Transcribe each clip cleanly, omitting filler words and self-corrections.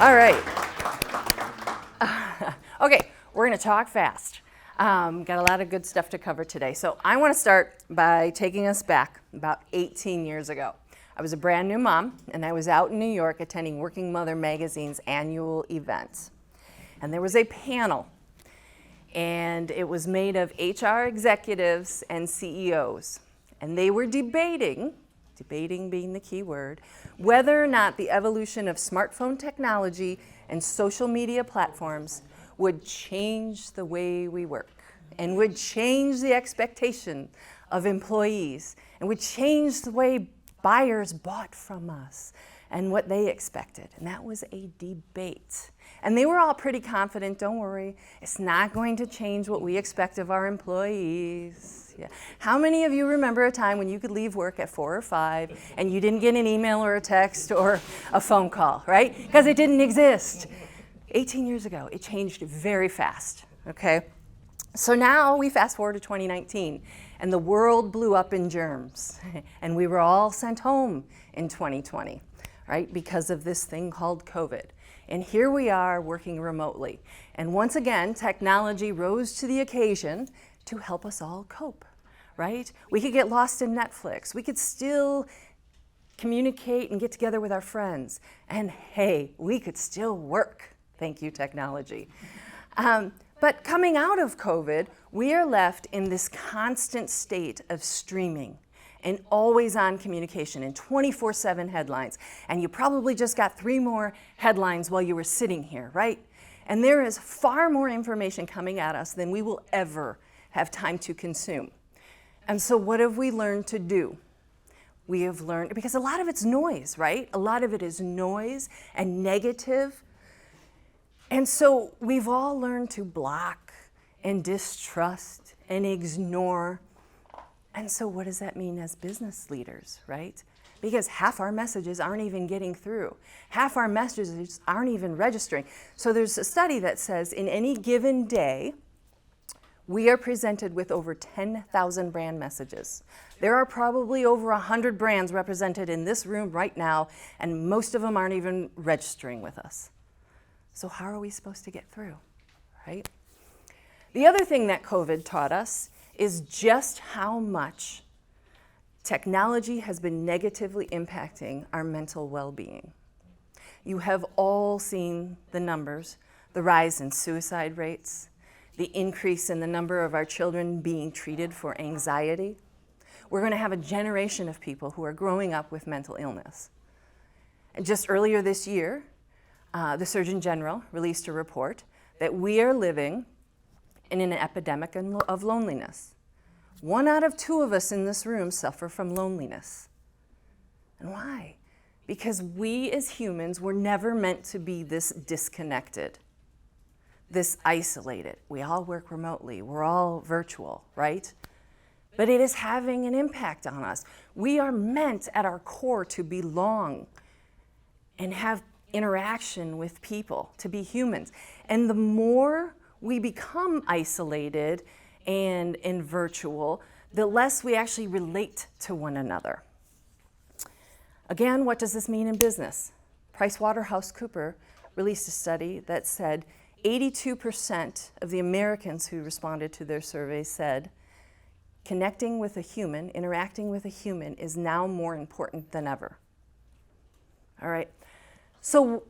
All right. Okay, we're going to talk fast. Got a lot of good stuff to cover today. So I want to start by taking us back about 18 years ago. I was a brand new mom, and I was out in New York attending Working Mother Magazine's annual event. And there was a panel, and it was made of HR executives and CEOs. And they were debating being the key word, whether or not the evolution of smartphone technology and social media platforms would change the way we work and would change the expectation of employees and would change the way buyers bought from us and what they expected. And that was a debate. And they were all pretty confident, don't worry, it's not going to change what we expect of our employees. Yeah. How many of you remember a time when you could leave work at 4 or 5 and you didn't get an email or a text or a phone call, right? Because it didn't exist. 18 years ago, it changed very fast, okay? So now we fast forward to 2019, and the world blew up in germs, and we were all sent home in 2020, right? Because of this thing called COVID. And here we are working remotely. And once again, technology rose to the occasion to help us all cope, right? We could get lost in Netflix. We could still communicate and get together with our friends. And hey, we could still work. Thank you, technology. But coming out of COVID, we are left in this constant state of streaming and always-on communication and 24/7 headlines. And you probably just got 3 more headlines while you were sitting here, right? And there is far more information coming at us than we will ever have time to consume. And so what have we learned to do? We have learned, because a lot of it's noise, right? A lot of it is noise and negative. And so we've all learned to block and distrust and ignore. And so what does that mean as business leaders, right? Because half our messages aren't even getting through. Half our messages aren't even registering. So there's a study that says in any given day, we are presented with over 10,000 brand messages. There are probably over 100 brands represented in this room right now, and most of them aren't even registering with us. So how are we supposed to get through, right? The other thing that COVID taught us is just how much technology has been negatively impacting our mental well-being. You have all seen the numbers, the rise in suicide rates, the increase in the number of our children being treated for anxiety. We're going to have a generation of people who are growing up with mental illness. And just earlier this year, the Surgeon General released a report that we are living in an epidemic of loneliness. 1 out of 2 of us in this room suffer from loneliness. And why? Because we as humans were never meant to be this disconnected, this isolated. We all work remotely. We're all virtual, right? But it is having an impact on us. We are meant at our core to belong and have interaction with people, to be humans. And the more we become isolated and virtual, the less we actually relate to one another. Again, what does this mean in business? PricewaterhouseCoopers released a study that said 82% of the Americans who responded to their survey said connecting with a human, interacting with a human is now more important than ever. All right. So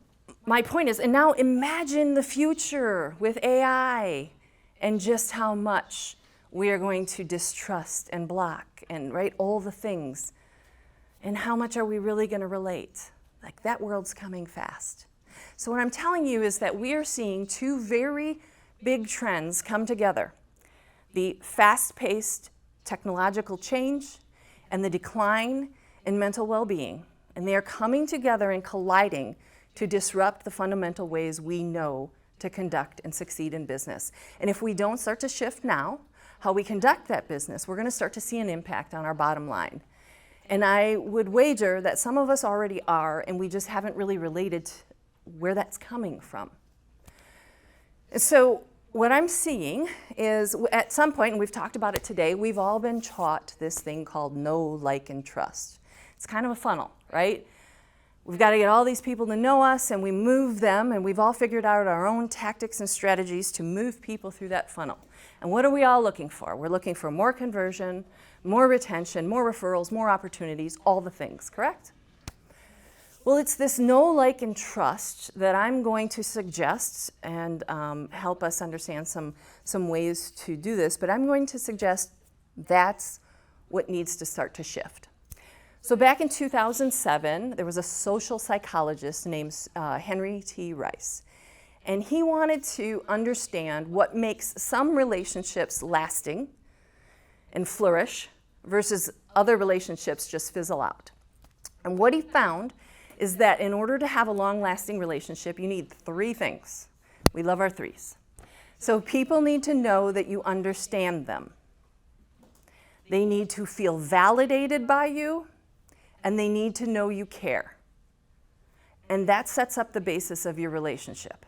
my point is, and now imagine the future with AI and just how much we are going to distrust and block and, right, all the things. And how much are we really going to relate? Like, that world's coming fast. So what I'm telling you is that we are seeing 2 very big trends come together. The fast-paced technological change and the decline in mental well-being. And they are coming together and colliding to disrupt the fundamental ways we know to conduct and succeed in business. And if we don't start to shift now how we conduct that business, we're going to start to see an impact on our bottom line. And I would wager that some of us already are, and we just haven't really related to where that's coming from. So what I'm seeing is at some point, and we've talked about it today, we've all been taught this thing called know, like, and trust. It's kind of a funnel, right? We've got to get all these people to know us, and we move them, and we've all figured out our own tactics and strategies to move people through that funnel. And what are we all looking for? We're looking for more conversion, more retention, more referrals, more opportunities, all the things, correct? Well, it's this know, like, and trust that I'm going to suggest and help us understand some ways to do this, but I'm going to suggest that's what needs to start to shift. So back in 2007, there was a social psychologist named Henry T. Rice, and he wanted to understand what makes some relationships lasting and flourish versus other relationships just fizzle out. And what he found is that in order to have a long-lasting relationship, you need three things. We love our threes. So people need to know that you understand them. They need to feel validated by you, and they need to know you care. And that sets up the basis of your relationship,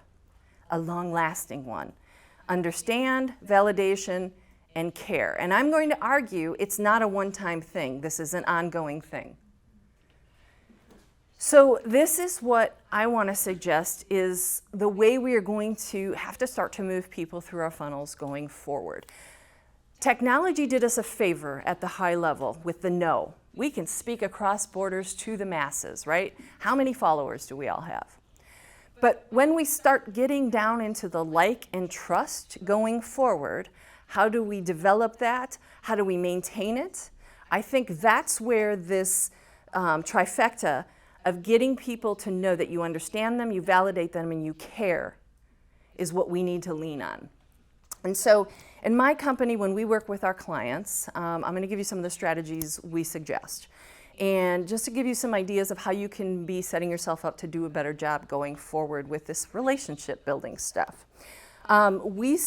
a long-lasting one. Understand, validation, and care. And I'm going to argue it's not a one-time thing. This is an ongoing thing. So this is what I want to suggest is the way we are going to have to start to move people through our funnels going forward. Technology did us a favor at the high level with the know. We can speak across borders to the masses, right? How many followers do we all have? But when we start getting down into the like and trust going forward, how do we develop that? How do we maintain it? I think that's where this trifecta of getting people to know that you understand them, you validate them, and you care is what we need to lean on. And so in my company, when we work with our clients, I'm going to give you some of the strategies we suggest. And just to give you some ideas of how you can be setting yourself up to do a better job going forward with this relationship building stuff. We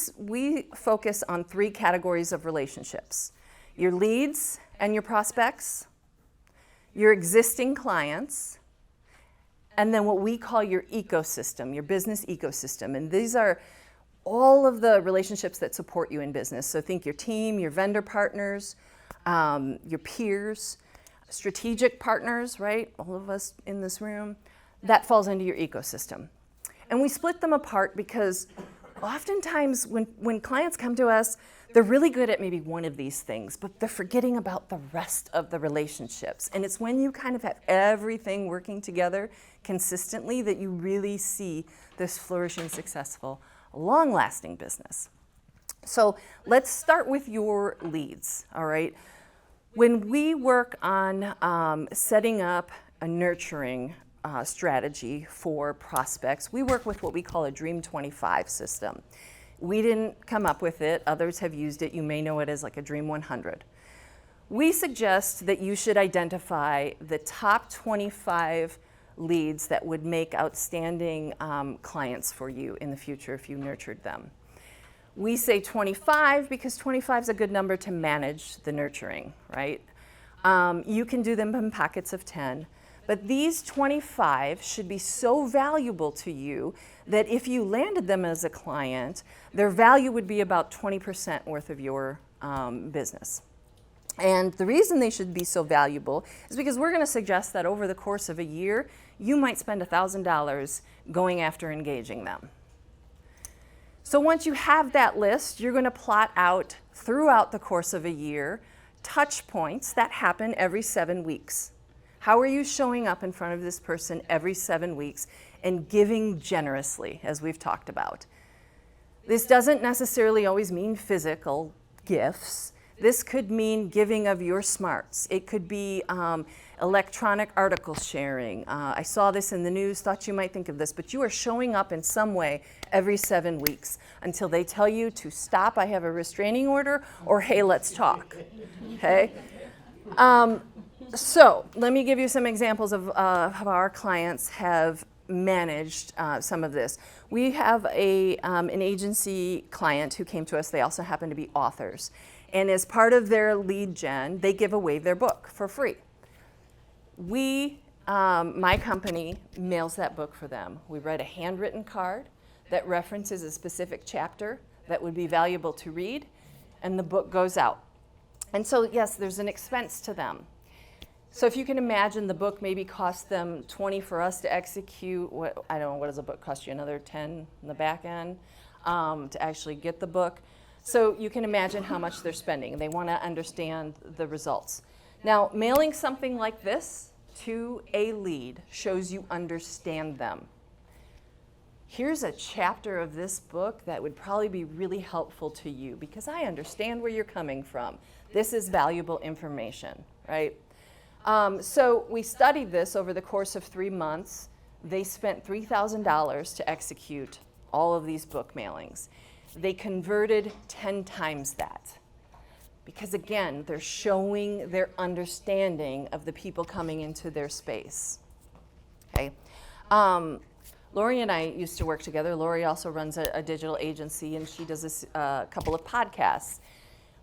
focus on three categories of relationships: your leads and your prospects, your existing clients, and then what we call your ecosystem, your business ecosystem. And these are all of the relationships that support you in business. So think your team, your vendor partners, your peers, strategic partners, right? All of us in this room, that falls into your ecosystem. And we split them apart because oftentimes when clients come to us, they're really good at maybe one of these things, but they're forgetting about the rest of the relationships. And it's when you kind of have everything working together consistently that you really see this flourishing, successful, long-lasting business. So let's start with your leads, all right? When we work on setting up a nurturing strategy for prospects, we work with what we call a Dream 25 system. We didn't come up with it. Others have used it. You may know it as like a Dream 100. We suggest that you should identify the top 25 leads that would make outstanding clients for you in the future if you nurtured them. We say 25 because 25 is a good number to manage the nurturing, right? You can do them in pockets of 10, but these 25 should be so valuable to you that if you landed them as a client, their value would be about 20% worth of your business. And the reason they should be so valuable is because we're going to suggest that over the course of a year, you might spend $1,000 going after engaging them. So once you have that list, you're going to plot out throughout the course of a year touch points that happen every 7 weeks. How are you showing up in front of this person every 7 weeks and giving generously, as we've talked about? This doesn't necessarily always mean physical gifts. This could mean giving of your smarts. It could be electronic article sharing. I saw this in the news, thought you might think of this, but you are showing up in some way every 7 weeks until they tell you to stop, I have a restraining order, or hey, let's talk, okay? So let me give you some examples of how our clients have managed some of this. We have an agency client who came to us. They also happen to be authors. And as part of their lead gen, they give away their book for free. My company mails that book for them. We write a handwritten card that references a specific chapter that would be valuable to read, and the book goes out. And so, yes, there's an expense to them. So if you can imagine, the book maybe cost them 20 for us to execute. I don't know, what does a book cost you? Another 10 in the back end to actually get the book. So you can imagine how much they're spending. They want to understand the results. Now, mailing something like this to a lead shows you understand them. Here's a chapter of this book that would probably be really helpful to you because I understand where you're coming from. This is valuable information, right? So we studied this over the course of 3 months. They spent $3,000 to execute all of these book mailings. They converted 10 times that. Because again, they're showing their understanding of the people coming into their space. Okay. Lori and I used to work together. Lori also runs a digital agency, and she does a couple of podcasts.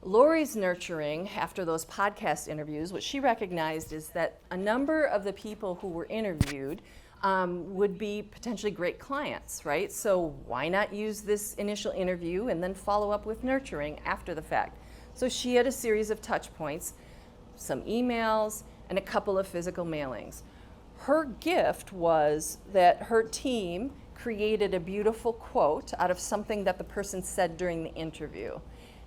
Lori's nurturing, after those podcast interviews, what she recognized is that a number of the people who were interviewed would be potentially great clients, right? So why not use this initial interview and then follow up with nurturing after the fact? So she had a series of touch points, some emails, and a couple of physical mailings. Her gift was that her team created a beautiful quote out of something that the person said during the interview.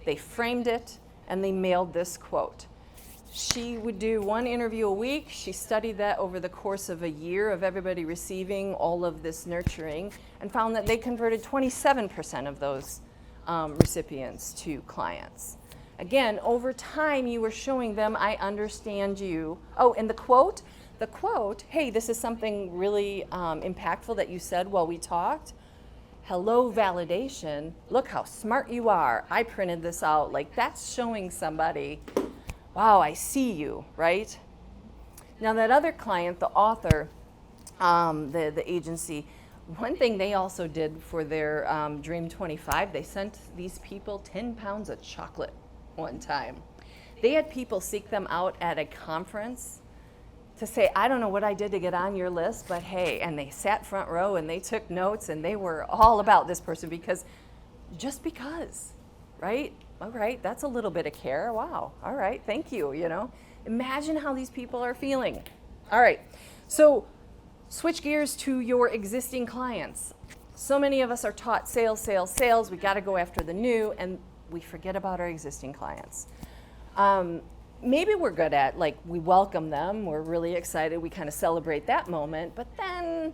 They framed it and they mailed this quote. She would do one interview a week. She studied that over the course of a year of everybody receiving all of this nurturing and found that they converted 27% of those recipients to clients. Again, over time, you were showing them, I understand you. Oh, and the quote, hey, this is something really impactful that you said while we talked. Hello, validation. Look how smart you are. I printed this out. Like, that's showing somebody, wow, I see you, right? Now, that other client, the author, the agency, one thing they also did for their Dream 25, they sent these people 10 pounds of chocolate one time. They had people seek them out at a conference to say, I don't know what I did to get on your list, but hey, and they sat front row and they took notes and they were all about this person because, right? All right, that's a little bit of care. Wow, all right, thank you, Imagine how these people are feeling. All right, so switch gears to your existing clients. So many of us are taught sales, sales, sales. We got to go after the new, and we forget about our existing clients. Maybe we're good at, we welcome them, we're really excited, we kind of celebrate that moment, but then,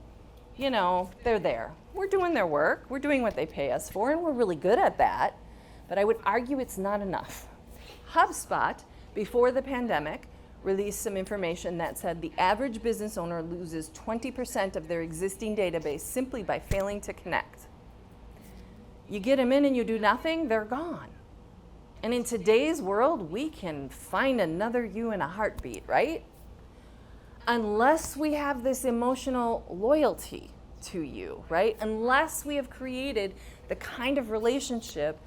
they're there. We're doing their work, we're doing what they pay us for, and we're really good at that, but I would argue it's not enough. HubSpot, before the pandemic, released some information that said the average business owner loses 20% of their existing database simply by failing to connect. You get them in and you do nothing, they're gone. And in today's world, we can find another you in a heartbeat, right? Unless we have this emotional loyalty to you, right? Unless we have created the kind of relationship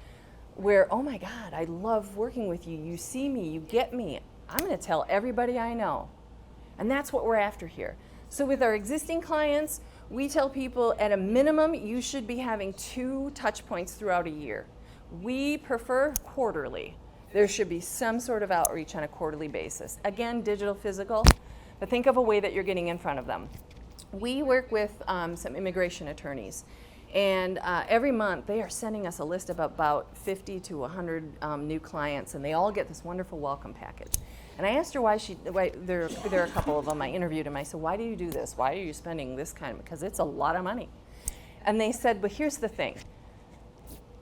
where, oh my God, I love working with you. You see me, you get me. I'm going to tell everybody I know. And that's what we're after here. So with our existing clients, we tell people at a minimum, you should be having 2 touch points throughout a year. We prefer quarterly. There should be some sort of outreach on a quarterly basis. Again, digital, physical, but think of a way that you're getting in front of them. We work with some immigration attorneys, and every month they are sending us a list of about 50 to 100 new clients, and they all get this wonderful welcome package. And I asked her why there are a couple of them I interviewed them. I said, why do you do this? Why are you spending this kind of, because it's a lot of money. And they said, but here's the thing.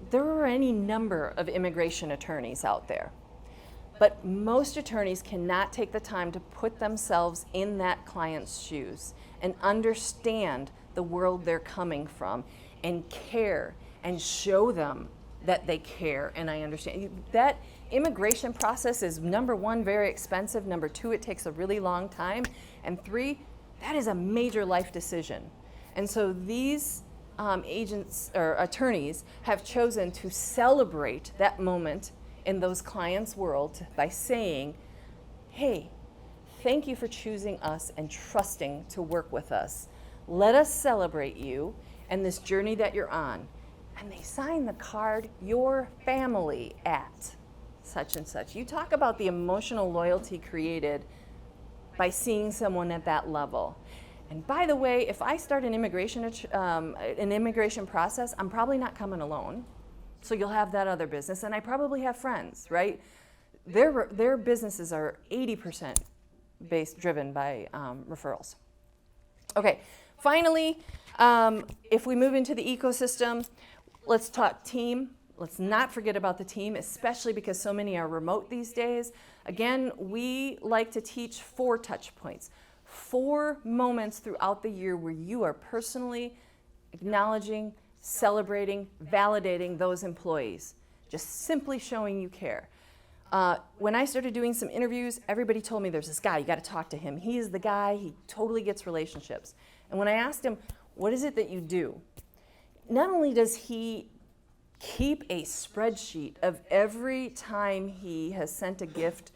There are any number of immigration attorneys out there, but most attorneys cannot take the time to put themselves in that client's shoes and understand the world they're coming from and care and show them that they care and I understand. That immigration process is, number 1, very expensive. Number 2, it takes a really long time. And 3, that is a major life decision. And so these agents or attorneys have chosen to celebrate that moment in those clients' world by saying, hey, thank you for choosing us and trusting to work with us. Let us celebrate you and this journey that you're on. And they sign the card, your family at such and such. You talk about the emotional loyalty created. by seeing someone at that level. And by the way, if I start an immigration process, I'm probably not coming alone. So you'll have that other business, and I probably have friends, right? Their businesses are 80% driven by referrals. Okay, finally, if we move into the ecosystem, let's talk team. Let's not forget about the team, especially because so many are remote these days. Again, we like to teach 4 touch points, 4 moments throughout the year where you are personally acknowledging, celebrating, validating those employees, just simply showing you care. When I started doing some interviews, everybody told me there's this guy, you got to talk to him. He is the guy, he totally gets relationships. And when I asked him, what is it that you do? Not only does he keep a spreadsheet of every time he has sent a gift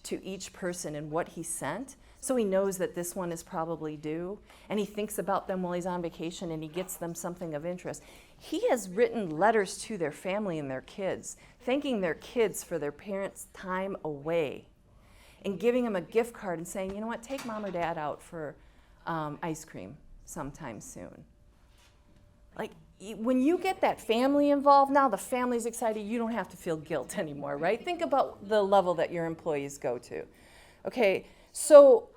to each person and what he sent, so he knows that this one is probably due, and he thinks about them while he's on vacation and he gets them something of interest. He has written letters to their family and their kids, thanking their kids for their parents' time away and giving them a gift card and saying, you know what, take mom or dad out for ice cream sometime soon. Like, when you get that family involved, now the family's excited, you don't have to feel guilt anymore, right? Think about the level that your employees go to. Okay, so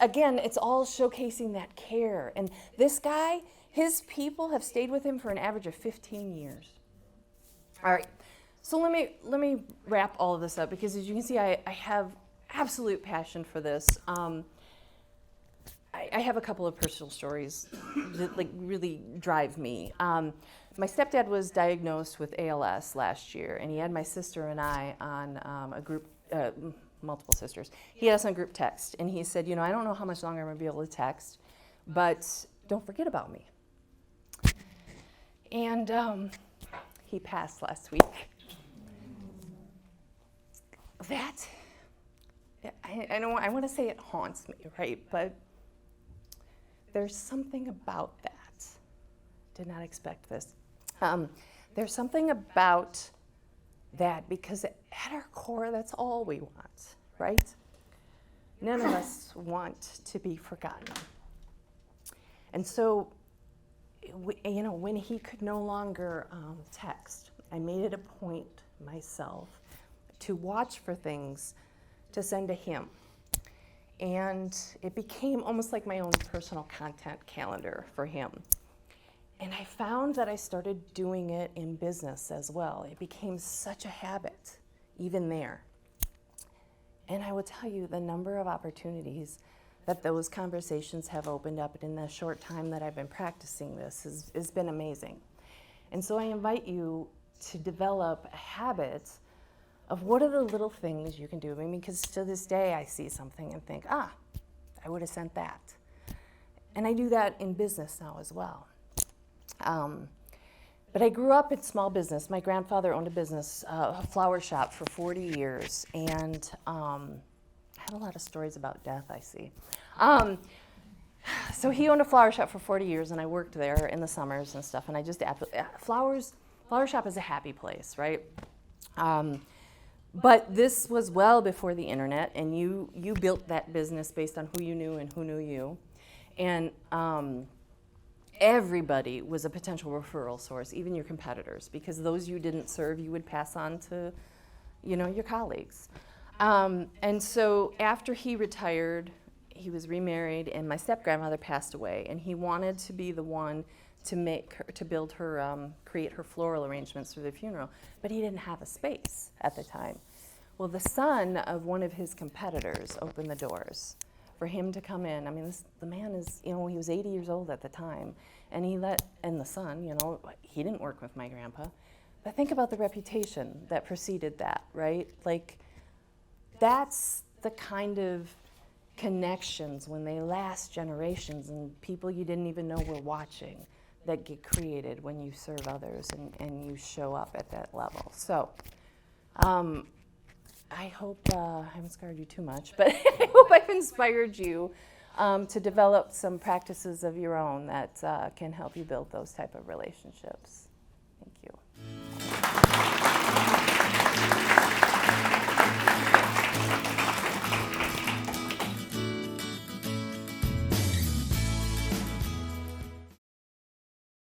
again, it's all showcasing that care. And this guy, his people have stayed with him for an average of 15 years. All right, so let me wrap all of this up, because as you can see, I have absolute passion for this. I have a couple of personal stories that like really drive me. My stepdad was diagnosed with ALS last year, and he had my sister and I on a group, multiple sisters. He had us on group text, and he said, you know, I don't know how much longer I'm going to be able to text, but don't forget about me. And he passed last week. That, I want to say it haunts me, right? But there's something about that. Did not expect this. There's something about that, because at our core, that's all we want, right? None of us want to be forgotten. And so, you know, when he could no longer text, I made it a point myself to watch for things to send to him. And it became almost like my own personal content calendar for him. And I found that I started doing it in business as well. It became such a habit, even there. And I will tell you, the number of opportunities that those conversations have opened up in the short time that I've been practicing this has been amazing. And so I invite you to develop a habit of what are the little things you can do. I mean, because to this day I see something and think, I would have sent that. And I do that in business now as well. But I grew up in small business. My grandfather owned a business, a flower shop for 40 years, and I had a lot of stories about death, I see. So he owned a flower shop for 40 years, and I worked there in the summers and stuff, and I just, flower shop is a happy place, right? But this was well before the internet, and you built that business based on who you knew and who knew you. And everybody was a potential referral source, even your competitors, because those you didn't serve, you would pass on to, you know, your colleagues. And so after he retired, he was remarried, and my step-grandmother passed away, and he wanted to be the one to build her, create her floral arrangements for the funeral, but he didn't have a space at the time. Well, the son of one of his competitors opened the doors for him to come in. I mean, the man is, you know, he was 80 years old at the time, and the son, you know, he didn't work with my grandpa, but think about the reputation that preceded that, right? Like, that's the kind of connections when they last generations and people you didn't even know were watching that get created when you serve others and you show up at that level. So I hope I haven't scarred you too much, but I hope I've inspired you to develop some practices of your own that can help you build those type of relationships.